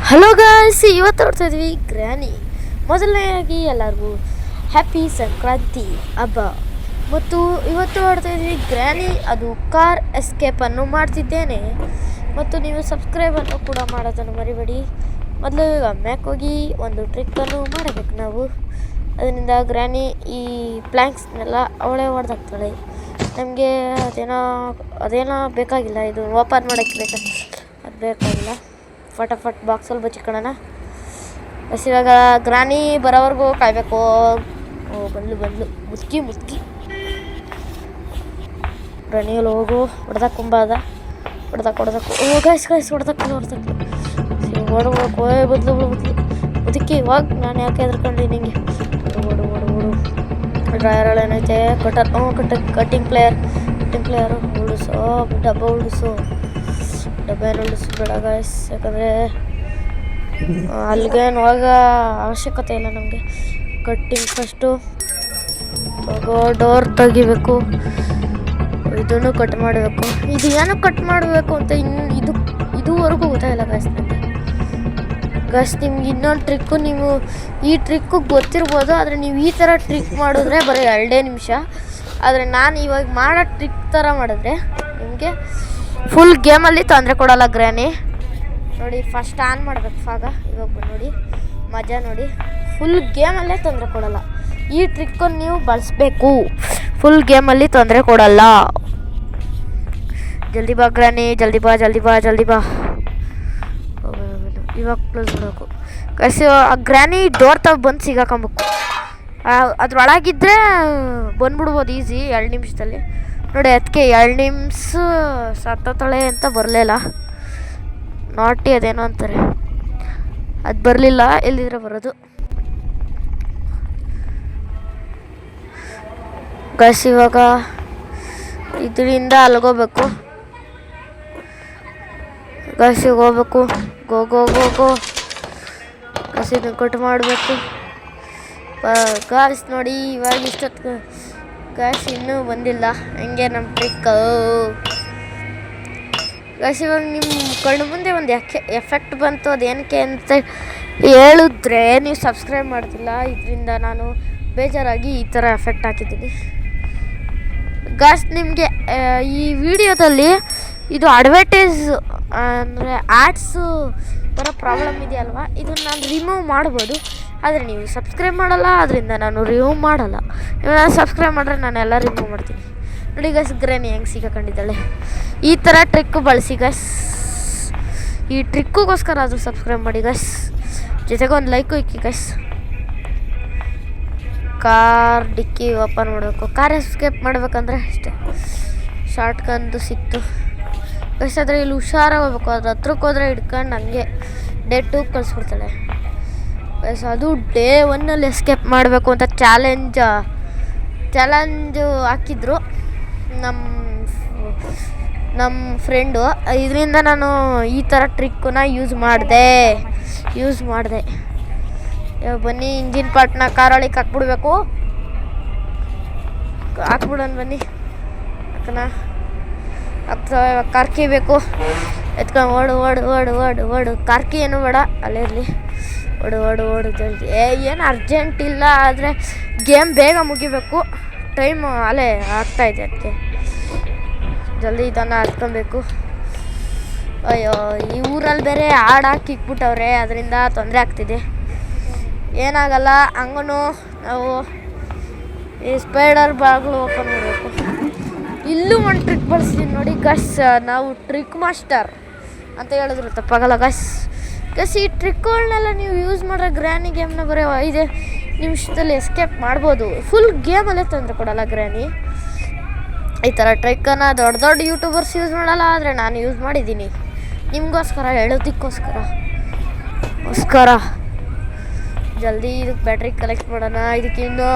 Hello guys, ಇವತ್ತು ನೋಡ್ತಾ ಇದ್ವಿ ಗ್ರ್ಯಾನಿ. ಮೊದಲನೇದಾಗಿ ಎಲ್ಲರಿಗೂ ಹ್ಯಾಪಿ ಸಂಕ್ರಾಂತಿ ಹಬ್ಬ. ಮತ್ತು ಇವತ್ತು ನೋಡ್ತಾ ಇದ್ವಿ ಗ್ರ್ಯಾನಿ, ಅದು ಕಾರ್ ಎಸ್ಕೇಪನ್ನು ಮಾಡ್ತಿದ್ದೇನೆ. ಮತ್ತು ನೀವು ಸಬ್ಸ್ಕ್ರೈಬನ್ನು ಕೂಡ ಮಾಡೋದನ್ನು ಮರಿಬೇಡಿ. ಮೊದಲು ಮ್ಯಾಕ್ ಹೋಗಿ ಒಂದು ಟ್ರಿಕ್ಕನ್ನು ಮಾಡಬೇಕು ನಾವು. ಅದರಿಂದ ಗ್ರ್ಯಾನಿ ಈ ಪ್ಲ್ಯಾಂಕ್ಸ್ನೆಲ್ಲ ಅವಳೇ ಹೊಡೆದಾಗ್ತಾಳೆ. ನಮಗೆ ಅದೇನೋ ಬೇಕಾಗಿಲ್ಲ, ಇದು ಓಪನ್ ಮಾಡೋಕ್ಕೆ ಅದು ಬೇಕಾಗಿಲ್ಲ. ಫಟಾಫಟ್ ಬಾಕ್ಸಲ್ಲಿ ಬಚ್ಚಿಕೊಳ್ಳೋಣ. ಬಸ್ ಇವಾಗ ಗ್ರಾನಿ ಬರೋವರೆಗೂ ಕಾಯಬೇಕು. ಬಂದ್ಲು ಮುಸ್ಕಿ ಗ್ರಾನಿಯಲ್ಲಿ ಹೋಗು. ಹೊಡೆದಕ್ಕೆ ಗೈಸ್ ಹೊಡೆದಕ್ಕೆ ಓಡಬೇಕು. ಬದ್ಲು ಮುದುಕಿ ಇವಾಗ ನಾನು ಯಾಕೆ ಹೆದರ್ಕೊಂಡಿ ನಿಂಗೆ. ಓಡು ಡ್ರೈವರಲ್ಲಿ ಏನೈತೆ ಕಟಿಂಗ್ ಪ್ಲೇಯರು ಉಳಿಸೋ ಡಬ್ಬ ಏನು ಉಳಿಸ್ಬೇಡ ಗಾಯ್ಸ್, ಯಾಕಂದರೆ ಅಲ್ಲಿಗೇನು ಹೋಗ ಅವಶ್ಯಕತೆ ಇಲ್ಲ ನಮಗೆ. ಕಟ್ಟಿಂಗ್ ಫಸ್ಟು ಡೋರ್ ತೆಗಿಬೇಕು, ಇದನ್ನು ಕಟ್ ಮಾಡಬೇಕು. ಇದು ಏನು ಕಟ್ ಮಾಡಬೇಕು ಅಂತ ಇದುವರೆಗೂ ಗೊತ್ತಾಗಿಲ್ಲ ಗಾಯ್ಸ್ ನನಗೆ. ನಿಮ್ಗೆ ಇನ್ನೊಂದು ಟ್ರಿಕ್ಕು, ನೀವು ಈ ಟ್ರಿಕ್ಕು ಗೊತ್ತಿರ್ಬೋದು, ಆದರೆ ನೀವು ಈ ಥರ ಟ್ರಿಕ್ ಮಾಡಿದ್ರೆ ಬರೀ 2 ನಿಮಿಷ. ಆದರೆ ನಾನು ಇವಾಗ ಮಾಡೋ ಟ್ರಿಕ್ ಥರ ಮಾಡಿದ್ರೆ ನಿಮಗೆ ಫುಲ್ ಗೇಮಲ್ಲಿ ತೊಂದರೆ ಕೊಡೋಲ್ಲ ಗ್ರ್ಯಾನಿ. ನೋಡಿ, ಫಸ್ಟ್ ಆನ್ ಮಾಡಬೇಕು ಇವಾಗ ನೋಡಿ ಮಜಾ ನೋಡಿ. ಫುಲ್ ಗೇಮಲ್ಲೇ ತೊಂದರೆ ಕೊಡೋಲ್ಲ. ಈ ಟ್ರಿಕ್ಕನ್ನು ನೀವು ಬಳಸಬೇಕು, ಫುಲ್ ಗೇಮಲ್ಲಿ ತೊಂದರೆ ಕೊಡಲ್ಲ. ಜಲ್ದಿ ಬಾ ಗ್ರ್ಯಾನಿ, ಜಲ್ದಿ ಬಾ. ಇವಾಗ ಕ್ಲೋಸ್ ಮಾಡಬೇಕು ಕಸಿ. ಆ ಗ್ರ್ಯಾನಿ ಡೋರ್ ಬಂದು ಸಿಗಾಕೊಬೇಕು. ಅದ್ರೊಳಗಿದ್ರೆ ಬಂದ್ಬಿಡ್ಬೋದು ಈಸಿ 2 ನಿಮಿಷದಲ್ಲಿ. ನೋಡಿ, ಅದಕ್ಕೆ 2 ನಿಮಿಷ ಸತ್ತಳೆ ಅಂತ ಬರಲಿಲ್ಲ. ನಾಟಿ ಅದೇನೋ ಅಂತಾರೆ, ಅದು ಬರಲಿಲ್ಲ. ಎಲ್ಲಿದ್ರೆ ಬರೋದು ಗಸ್. ಇವಾಗ ಇದರಿಂದ ಅಲ್ಗೋಬೇಕು ಗಸಿಗೆ ಹೋಗ್ಬೇಕು. ಗೋ ಗಸಿನ ಕಟ್ ಮಾಡಬೇಕು ಗಾಸ್. ನೋಡಿ, ಇವಾಗ ಇಷ್ಟೊತ್ತು ಗಾಸ್ ಇನ್ನೂ ಬಂದಿಲ್ಲ. ಹಂಗೆ ನಮ್ಮ ಟ್ರಿಕ್ ಗಾಸ್. ಇವಾಗ ನಿಮ್ಮ ಕಣ್ಣು ಮುಂದೆ ಒಂದು ಎಫೆಕ್ಟ್ ಬಂತು. ಅದೇನಕ್ಕೆ ಅಂತ ಹೇಳಿದ್ರೆ ನೀವು ಸಬ್ಸ್ಕ್ರೈಬ್ ಮಾಡ್ತಿಲ್ಲ. ಇದರಿಂದ ನಾನು ಬೇಜಾರಾಗಿ ಈ ಥರ ಎಫೆಕ್ಟ್ ಹಾಕಿದ್ದೀನಿ ಗಾಸ್. ನಿಮಗೆ ಈ ವಿಡಿಯೋದಲ್ಲಿ ಇದು ಅಡ್ವರ್ಟೈಸ್ ಅಂದರೆ ಆ್ಯಡ್ಸು ಥರ ಪ್ರಾಬ್ಲಮ್ ಇದೆಯಲ್ವ, ಇದನ್ನು ನಾನು ರಿಮೂವ್ ಮಾಡ್ಬೋದು. ಆದರೆ ನೀವು ಸಬ್ಸ್ಕ್ರೈಬ್ ಮಾಡಲ್ಲ, ಅದರಿಂದ ನಾನು ರಿಮೂವ್ ಮಾಡಲ್ಲ. ನಾನು ಸಬ್ಸ್ಕ್ರೈಬ್ ಮಾಡಿದ್ರೆ ನಾನು ಎಲ್ಲ ರಿಮೂವ್ ಮಾಡ್ತೀನಿ. ನೋಡಿ ಗಸ್, ಗ್ರ್ಯಾನಿ ಹೆಂಗೆ ಸಿಗಾಕೊಂಡಿದ್ದಾಳೆ. ಈ ಥರ ಟ್ರಿಕ್ಕು ಬಳಸಿ ಗಸ್. ಈ ಟ್ರಿಕ್ಕಿಗೋಸ್ಕರ ಆದರೂ ಸಬ್ಸ್ಕ್ರೈಬ್ ಮಾಡಿ ಗಸ್. ಜೊತೆಗೆ ಒಂದು ಲೈಕು ಇಕ್ಕಿ ಗಸ್. ಕಾರ್ ಡಿಕ್ಕಿ ಓಪನ್ ಮಾಡಬೇಕು. ಕಾರ್ ಎಸ್ಕೇಪ್ ಮಾಡಬೇಕಂದ್ರೆ ಅಷ್ಟೇ, ಶಾರ್ಟ್ಗಂದು ಸಿಕ್ತು ಗಸ್. ಆದರೆ ಇಲ್ಲಿ ಹುಷಾರಾಗಿ ಹೋಗ್ಬೇಕು. ಅದು ಹತ್ರಕ್ಕೆ ಹೋದರೆ ಹಿಡ್ಕೊಂಡು ಹಂಗೆ ಡೇ 2 ಕಳಿಸ್ಬಿಡ್ತಾಳೆ ಗಸ್. ಅದು ಡೇ 1 ಎಸ್ಕೇಪ್ ಮಾಡಬೇಕು ಅಂತ ಚಾಲೆಂಜು ಹಾಕಿದ್ರು ನಮ್ಮ ಫ್ರೆಂಡು. ಇದರಿಂದ ನಾನು ಈ ಥರ ಟ್ರಿಕ್ಕನ್ನ ಯೂಸ್ ಮಾಡಿದೆ. ಬನ್ನಿ, ಇಂಜಿನ್ ಪಾರ್ಟ್ನ ಕಾರೊಳಗೆ ಹಾಕ್ಬಿಡೋಣ ಬನ್ನಿ. ಆಗ್ತವೆ. ಕಾರ್ಕಿ ಬೇಕು, ಎತ್ಕೊಂಡು ಓಡು. ಕಾರ್ಕಿ ಏನು ಬೇಡ, ಅಲ್ಲೇ ಇರಲಿ. ಓಡು ಜಲ್ದಿ. ಏನು ಅರ್ಜೆಂಟ್ ಇಲ್ಲ, ಆದರೆ ಗೇಮ್ ಬೇಗ ಮುಗಿಬೇಕು. ಟೈಮ್ ಅಲ್ಲೇ ಆಗ್ತಾಯಿದೆ, ಅದಕ್ಕೆ ಜಲ್ದಿ ಇದನ್ನು ಹತ್ಕೊಬೇಕು. ಅಯ್ಯೋ, ಈ ಊರಲ್ಲಿ ಬೇರೆ ಹಾಡು ಹಾಕಿ ಇಕ್ಬಿಟ್ಟವ್ರೆ, ಅದರಿಂದ ತೊಂದರೆ ಆಗ್ತಿದೆ. ಏನಾಗಲ್ಲ, ಹಂಗೂ ನಾವು ಈ ಸ್ಪೈಡರ್ ಬಾಗಿಲು ಓಪನ್ ಮಾಡಬೇಕು. ಇಲ್ಲೂ ಒಂದು ಟ್ರಿಕ್ ಬಳಸ್ತೀನಿ ನೋಡಿ ಗಸ್. ನಾವು ಟ್ರಿಕ್ ಮಾಸ್ಟರ್ ಅಂತ ಹೇಳಿದ್ರು ತಪ್ಪಾಗಲ್ಲ ಗಸ್. ಈ ಟ್ರಿಕ್ಗಳನ್ನೆಲ್ಲ ನೀವು ಯೂಸ್ ಮಾಡ್ರೆ ಗ್ರ್ಯಾನಿ ಗೇಮ್ನ ಬರೀ 5 ನಿಮಿಷದಲ್ಲಿ ಎಸ್ಕೇಪ್ ಮಾಡ್ಬೋದು. ಫುಲ್ ಗೇಮಲ್ಲೇ ತೊಂದರೆ ಕೊಡಲ್ಲ ಗ್ರ್ಯಾನಿ. ಈ ಥರ ಟ್ರಿಕ್ಕನ್ನು ದೊಡ್ಡ ಯೂಟ್ಯೂಬರ್ಸ್ ಯೂಸ್ ಮಾಡಲ್ಲ, ಆದರೆ ನಾನು ಯೂಸ್ ಮಾಡಿದ್ದೀನಿ ನಿಮಗೋಸ್ಕರ, ಹೇಳೋದಕ್ಕೋಸ್ಕರ. ಜಲ್ದಿ ಇದಕ್ಕೆ ಬ್ಯಾಟ್ರಿ ಕಲೆಕ್ಟ್ ಮಾಡೋಣ. ಇದಕ್ಕೆ ಇನ್ನೂ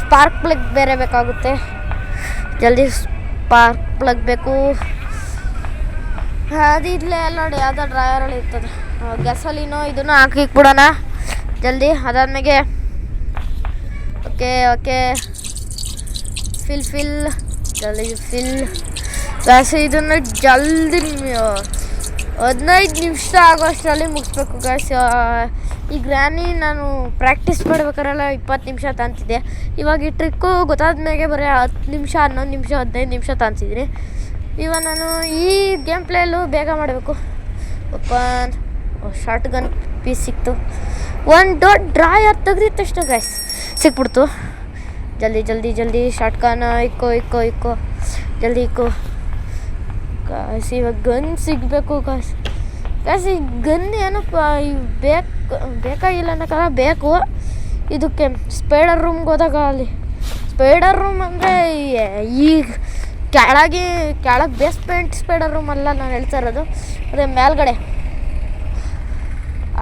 ಸ್ಪಾರ್ಕ್ ಪ್ಲಗ್ ಬೇರೆ ಬೇಕಾಗುತ್ತೆ. ಜಲ್ದಿ ಸ್ಪಾರ್ಕ್ ಪ್ಲಗ್ ಬೇಕು. ಅದಿದ್ಲೇ ನೋಡಿ, ಯಾವುದೋ ಡ್ರೈವರಲ್ಲಿ ಇರ್ತದೆ. ಗ್ಯಾಸೋಲಿನೋ ಇದನ್ನು ಹಾಕಿಕ್ಬಿಡೋಣ ಜಲ್ದಿ. ಅದಾದ್ಮೇಲೆ ಓಕೆ ಫಿಲ್ ಜಲ್ದಿ ಗ್ಯಾಸ್. ಇದನ್ನು ಜಲ್ದಿ 15 ನಿಮಿಷ ಆಗೋಷ್ಟರಲ್ಲಿ ಮುಗಿಸ್ಬೇಕು ಗಾಯ್ಸ್. ಈ ಗ್ರ್ಯಾನಿ ನಾನು ಪ್ರಾಕ್ಟೀಸ್ ಮಾಡ್ಬೇಕಾರೆಲ್ಲ 20 ನಿಮಿಷ ತಾಂತಿದ್ದೆ. ಇವಾಗ ಈ ಟ್ರಿಕ್ಕು ಗೊತ್ತಾದ ಮೇಲೆ ಬರೀ 10 ನಿಮಿಷ 11 ನಿಮಿಷ 15 ನಿಮಿಷ ತಾಂತಿದ್ದೀನಿ. ಇವಾಗ ನಾನು ಈ ಗೇಮ್ ಪ್ಲೇಯಲ್ಲೂ ಬೇಗ ಮಾಡಬೇಕು. ಓಪನ್ ಶಾರ್ಟ್ ಗನ್ ಪೀಸ್ ಸಿಕ್ತು. ಒಂದು ದೊಡ್ಡ ಡ್ರಾಯರ್ ತೆಗ್ದಿದ ತಕ್ಷಣ ಗಾಯ್ಸ್ ಸಿಕ್ಬಿಡ್ತು. ಜಲ್ದಿ ಜಲ್ದಿ ಜಲ್ದಿ ಶಾರ್ಟ್ ಗನ್ ಇಕ್ಕೋ ಜಲ್ದಿ ಇಕ್ಕೋ ಗಾಯ್ಸ್. ಇವಾಗ ಗನ್ ಸಿಗಬೇಕು ಗಾಯ್ಸ್. ಈ ಗನ್ ಏನಪ್ಪ ಬೇಕಾಗಿಲ್ಲ ಅನ್ನೋಕ್ಕಾಗ ಬೇಕು. ಇದಕ್ಕೆ ಸ್ಪೈಡರ್ ರೂಮ್ಗೆ ಹೋದಾಗ ಅಲ್ಲಿ ಸ್ಪೈಡರ್ ರೂಮ್ ಅಂದರೆ ಈಗ ಕೆಳಗೆ ಬೇಸ್ಮೆಂಟ್ ಸ್ಪೈಡರ್ ರೂಮ್ ಅಲ್ಲ ನಾನು ಹೇಳ್ತಾ ಇರೋದು. ಅದೇ ಮೇಲ್ಗಡೆ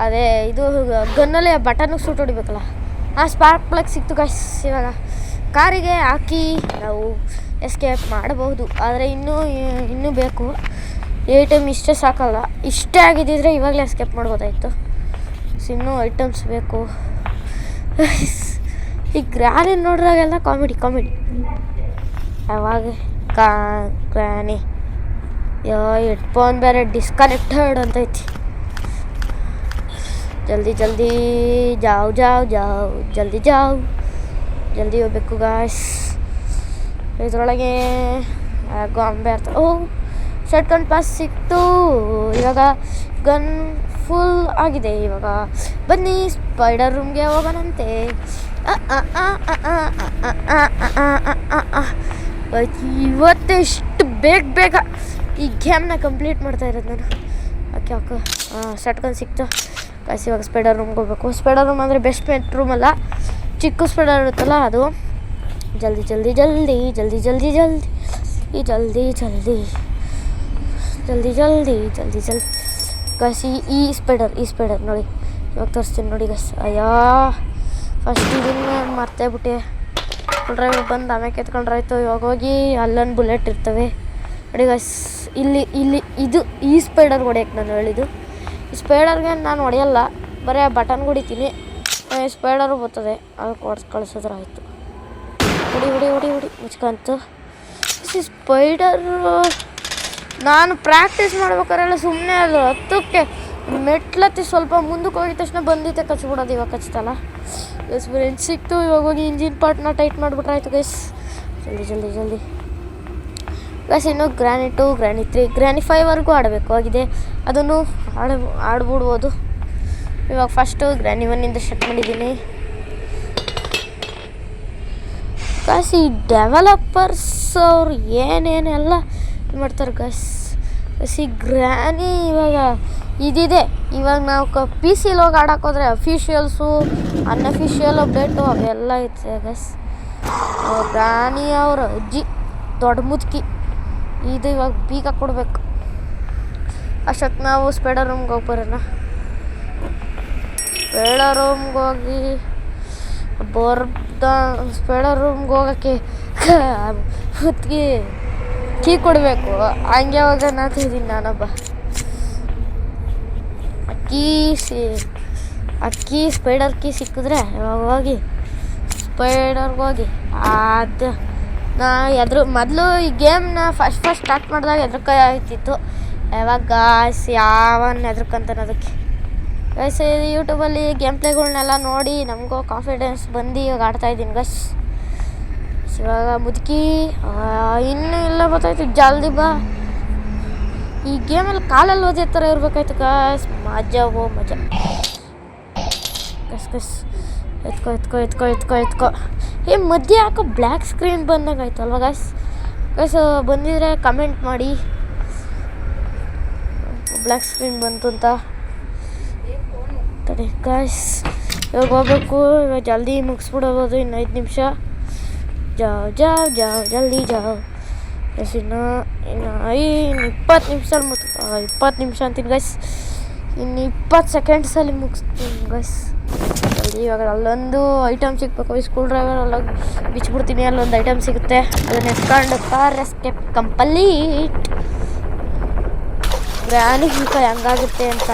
ಅದೇ ಇದು ಗನ್ನಲ್ಲಿ ಬಟನ್ಗೆ ಸೂಟ್ ಹೊಡಿಬೇಕಲ್ಲ, ಆ ಸ್ಪಾರ್ಕ್ ಪ್ಲಗ್ ಸಿಕ್ತು ಗಾಯ್ಸ್. ಇವಾಗ ಕಾರಿಗೆ ಹಾಕಿ ನಾವು ಎಸ್ಕೇಪ್ ಮಾಡಬಹುದು. ಆದರೆ ಇನ್ನೂ ಬೇಕು. ಐಟಮ್ ಇಷ್ಟೇ ಸಾಕಲ್ಲ. ಇಷ್ಟೇ ಆಗಿದ್ದಿದ್ರೆ ಇವಾಗಲೇ ಎಸ್ಕೇಪ್ ಮಾಡ್ಬೋದಾಯಿತು. ಇನ್ನೂ ಐಟಮ್ಸ್ ಬೇಕು. ಈ ಗ್ರ್ಯಾನಿ ನೋಡಿದಾಗೆಲ್ಲ ಕಾಮಿಡಿ ಯಾವಾಗ ಗ್ರ್ಯಾನಿ ಹೆಡ್ಫೋನ್ ಬೇರೆ ಡಿಸ್ಕನೆಕ್ಟೆಡ್ ಅಂತೈತಿ. ಜಲ್ದಿ ಜಲ್ದಿ ಜಾವ್ ಜಲ್ದಿ ಹೋಗ್ಬೇಕು ಗಾಯ್ಸ್. ಇದರೊಳಗೆ ಗೊಂಬೆ ಇರ್ತದೆ. ಶಾರ್ಟ್ ಗನ್ ಪಾಸ್ ಸಿಕ್ತು. ಇವಾಗ ಗನ್ ಫುಲ್ ಆಗಿದೆ. ಇವಾಗ ಬನ್ನಿ ಸ್ಪೈಡರ್ ರೂಮ್ಗೆ ಹೋಗೋಣಂತೆ. ಇವತ್ತೆಷ್ಟು ಬೇಗ ಈ ಗೇಮ್ನ ಕಂಪ್ಲೀಟ್ ಮಾಡ್ತಾ ಇರೋದು ನಾನು. ಓಕೆ ಶಾರ್ಟ್ ಗನ್ ಸಿಕ್ತು ಗಾಯ್ಸ್. ಇವಾಗ ಸ್ಪೈಡರ್ ರೂಮ್ಗೆ ಹೋಗ್ಬೇಕು. ಸ್ಪೈಡರ್ ರೂಮ್ ಅಂದರೆ ಬೆಸ್ಟ್ ರೂಮ್ ಅಲ್ಲ, ಚಿಕ್ಕ ಸ್ಪೈಡರ್ ಇರುತ್ತಲ್ಲ ಅದು. ಜಲ್ದಿ ಗಾಯ್ಸ್. ಈ ಸ್ಪೈಡರ್ ನೋಡಿ ಇವಾಗ ತೋರಿಸ್ತೀನಿ ನೋಡಿ ಗಾಯ್ಸ್. ಅಯ್ಯೋ ಫಸ್ಟ್ ಇದನ್ನು ಮರ್ತೇ ಬಿಟ್ಟೆ. ಡ್ರೈವರ್ ಬಂದು ಆಮೇಲೆ ಕೆತ್ಕೊಂಡ್ರಾಯ್ತು. ಇವಾಗ ಹೋಗಿ ಅಲ್ಲೊಂದು ಬುಲೆಟ್ ಇರ್ತವೆ ನೋಡಿ ಗಾಯ್ಸ್. ಇಲ್ಲಿ ಇದು ಈ ಸ್ಪೈಡರ್ ಹೊಡೆಯಕ್ಕೆ ನಾನು ಹೇಳಿದ್ದು. ಈ ಸ್ಪೈಡರ್ಗೆ ನಾನು ಹೊಡೆಯಲ್ಲ, ಬರೀ ಬಟನ್ ಹೊಡಿತೀನಿ. ಸ್ಪೈಡರು ಬರ್ತದೆ, ಅದಕ್ಕೆ ಕಳಿಸಿದ್ರೆ ಆಯಿತು. ಹೊಡಿ ಮುಚ್ಕಂತು. ಸ್ಪೈಡರು ನಾನು ಪ್ರಾಕ್ಟೀಸ್ ಮಾಡ್ಬೇಕಾರೆಲ್ಲ ಸುಮ್ಮನೆ ಅದು ಹತ್ತಕ್ಕೆ ಮೆಟ್ಲತ್ತಿ ಸ್ವಲ್ಪ ಮುಂದಕ್ಕೆ ಹೋಗಿದ ತಕ್ಷಣ ಬಂದಿತ್ತೆ ಕಚ್ಬಿಡೋದು. ಇವಾಗ ಕಚ್ತಲ್ಲ ಗೈಸ್. ಫ್ರೆಂಡ್ಸ್ ಸಿಕ್ತು. ಇವಾಗ ಹೋಗಿ ಇಂಜಿನ್ ಪಾರ್ಟ್ನ ಟೈಟ್ ಮಾಡಿಬಿಟ್ರೆ ಆಯಿತು ಗೈಸ್. ಜಲ್ದಿ ಗೈಸ್. ಇನ್ನು ಗ್ರ್ಯಾನಿ 2, ಗ್ರ್ಯಾನಿ 3, ಗ್ರ್ಯಾನಿ 5ವರೆಗೂ ಆಡಬೇಕು ಆಗಿದೆ. ಅದನ್ನು ಆಡ್ಬಿಡ್ಬೋದು. ಇವಾಗ ಫಸ್ಟು ಗ್ರ್ಯಾನಿ 1ಇಂದ ಸ್ಟಾರ್ಟ್ ಮಾಡಿದ್ದೀನಿ ಗಾಯ್ಸ್. ಈ ಡೆವಲಪರ್ಸ್ ಅವ್ರು ಏನೇನೆಲ್ಲ ಮಾಡ್ತಾರೆ ಗಾಯ್ಸ್. ಈ ಗ್ರ್ಯಾನಿ ಇವಾಗ ಇದಿದೆ. ಇವಾಗ ನಾವು ಪಿ ಸಿಲಿ ಹೋಗಿ ಆಡೋಕ್ಕೋದ್ರೆ ಅಫಿಷಿಯಲ್ಸು ಅನ್ಅಫಿಷಿಯಲ್ ಅಪ್ಡೇಟು ಅವೆಲ್ಲ ಐತೆ ಗಾಯ್ಸ್. ಗ್ರ್ಯಾನಿ ಅವ್ರ ಅಜ್ಜಿ ದೊಡ್ಡ ಮುದುಕಿ ಇದು ಇವಾಗ ಬೀಗ ಕೊಡಬೇಕು. ಅಷ್ಟೊತ್ತು ನಾವು ಸ್ಪೈಡರ್ ರೂಮ್ಗೆ ಹೋಗಿ ಬರೋಣ. ಸ್ಪೈಡರ್ ರೂಮ್ಗೆ ಹೋಗಿ ಸ್ಪೈಡರ್ ರೂಮ್ಗೆ ಹೋಗೋಕ್ಕೆ ಮುದುಕಿ ಕೀ ಕೊಡಬೇಕು. ಹಂಗೆ ಹೋಗ ನಾತಿದ್ದೀನಿ ನಾನೊಬ್ಬ. ಅಕ್ಕಿ ಸ್ಪೈಡರ್ ಕೀ ಸಿಕ್ಕಿದ್ರೆ ಇವಾಗ ಹೋಗಿ ಸ್ಪೈಡರ್ಗೆ ಹೋಗಿ ಅದು ಮೊದಲು ಈ ಗೇಮ್ನ ಫಸ್ಟ್ ಸ್ಟಾರ್ಟ್ ಮಾಡಿದಾಗ ಹೆದ್ರಕಾಯಿ ಆಗ್ತಿತ್ತು. ಯಾವಾಗ ಗಾಯ್ಸ್ ಯಾವನ್ ಹೆದ್ರಕಂತಾನೆ ಅದಕ್ಕೆ ಗಾಯ್ಸ್. ಯೂಟ್ಯೂಬಲ್ಲಿ ಗೇಮ್ ಪ್ಲೇಗಳನ್ನೆಲ್ಲ ನೋಡಿ ನಮಗೂ ಕಾನ್ಫಿಡೆನ್ಸ್ ಬಂದು ಇವಾಗ ಆಡ್ತಾಯಿದ್ದೀನಿ ಗಾಯ್ಸ್. ಇವಾಗ ಮುದುಕಿ ಇನ್ನೂ ಇಲ್ಲ ಗೊತ್ತಾಯ್ತು. ಜಲ್ದಿ ಬಾ. ಈ ಗೇಮಲ್ಲಿ ಕಾಲಲ್ಲಿ ಓದಿದ ಥರ ಇರ್ಬೇಕಾಯ್ತು ಗಾಯ್ಸ್. ಮಜಾ ಕಸ್ ಎತ್ಕೊ. ಮಧ್ಯೆ ಯಾಕೋ ಬ್ಲ್ಯಾಕ್ ಸ್ಕ್ರೀನ್ ಬಂದಂಗಾಯ್ತು ಅಲ್ವಾ ಗಾಯ್ಸ್. ಬಂದಿದ್ರೆ ಕಮೆಂಟ್ ಮಾಡಿ ಬ್ಲ್ಯಾಕ್ ಸ್ಕ್ರೀನ್ ಬಂತು ಅಂತ. ತಡಿ ಗಾಯ್ಸ್, ಇವಾಗ ಹೋಗ್ಬೇಕು. ಇವಾಗ ಜಲ್ದಿ ಮುಗಿಸ್ಬಿಡಬೋದು. ಇನ್ನು 5 ನಿಮಿಷ. ಜಲ್ದಿ ಎಸ್. ಇನ್ನು 20 ನಿಮಿಷದಲ್ಲಿ 20 ನಿಮಿಷ ಅಂತೀನಿ ಗೈಸ್. ಇನ್ನು 20 ಸೆಕೆಂಡ್ಸಲ್ಲಿ ಮುಗಿಸ್ತೀನಿ ಗೈಸ್. ಇವಾಗ ಅಲ್ಲೊಂದು ಐಟಮ್ ಸಿಗಬೇಕು. ಈ ಸ್ಕ್ರೂ ಡ್ರೈವರ್ ಅಲ್ಲೋಗಿ ಬಿಚ್ಚಿಬಿಡ್ತೀನಿ. ಅಲ್ಲೊಂದು ಐಟಮ್ ಸಿಗುತ್ತೆ, ಅದನ್ನ ಎತ್ಕೊಂಡು ಕಾರ್ ಎಸ್ಕೇಪ್ ಕಂಪ್ಲೀಟ್. ಗ್ರ್ಯಾನಿ ಹೆಂಗಾಗುತ್ತೆ ಅಂತ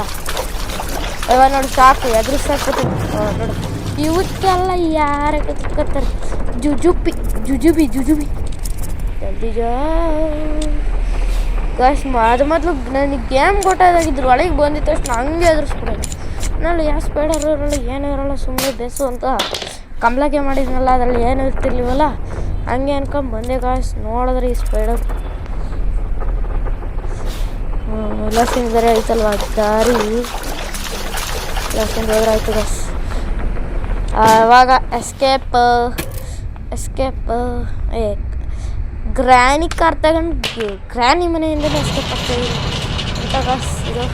ಇವಾಗ ನೋಡಿ. ಸಾಕು ಎದುರು ಸಾಕು ನೋಡು. ಇವಕ್ಕೆಲ್ಲ ಯಾರೇ ಕತ್ಕೊತಾರೆ. ಜುಜುಬಿ ಜಲ್ದಿ ಗಾಯ್ಸ್ ಅದು ಮೊದಲು ನನಗೆ ಗೇಮ್ ಗೊತ್ತಾಗಿದ್ರು ಒಳಗೆ ಬಂದಿದ್ದ ತಕ್ಷಣ ಹಂಗೆ ಎದುರಿಸ್ಬಿಡೋದು. ನಾನು ಯಾವ ಸ್ಪೈಡರ್ ಇರೋಲ್ಲ ಏನೂ ಇರೋಲ್ಲ ಸುಮ್ಮನೆ ಬೇಸು ಅಂತ ಕಂಬ್ಲಕ್ಕೆ ಮಾಡಿದ್ನಲ್ಲ, ಅದರಲ್ಲಿ ಏನೂ ಇರ್ತಿರ್ಲಿವಲ್ಲ, ಹಂಗೆ ಅನ್ಕೊಂಡು ಬಂದೆ ಗಾಯ್ಸ್. ನೋಡಿದ್ರೆ ಈ ಸ್ಪೈಡರ್ ಲಸಿಂದ ಬೇರೆ ಐತಲ್ವ ದಾರಿ, ಲಸಿಂದ ಹೋದ್ರೆ ಆಯ್ತು ಗಾಯ್ಸ್. ಆವಾಗ ಎಸ್ಕೇಪ್ ಗ್ರ್ಯಾನಿ ಕಾರ್ ತಗೊಂಡು ಗ್ರ್ಯಾನಿ ಮನೆಯಿಂದಲೇ ಎಸ್ಕೇಪ್ ಆಗ್ತಾಯಿದ್ದೀನಿ ಅಂತ ಗಾಯ್ಸ್ ಇದು.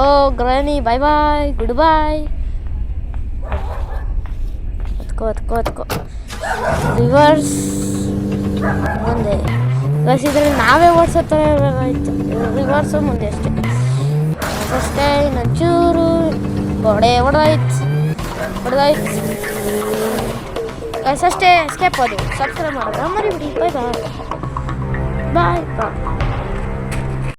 ಓ ಗ್ರ್ಯಾನಿ ಬಾಯ್ ಬಾಯ್ ಗುಡ್ ಬಾಯ್. ಅದಕ್ಕೋ ರಿವರ್ಸ್ ಮುಂದೆ ಗಾಯ್ಸ್. ಇದರಲ್ಲಿ ನಾವೇ ಓಡಿಸೋ ಥರ ಇರಬೇಕಾಯ್ತು, ರಿವರ್ಸು ಮುಂದೆ ಅಷ್ಟೇ ಇನ್ನೊಂಚೂರು ಗೋಡೆ ಹೊಡೆದಾಯ್ತು ಗಾಯ್ಸ್. ಅಷ್ಟೇ ಎಸ್ಕೇಪ್. ಅದು ಸಬ್ಸ್ಕ್ರೈಬ್ ಮಾಡೋದು ಮರಿಬಿಡಿ. ಬಾಯ್ ಬಾಯ್ ಬಾಯ್.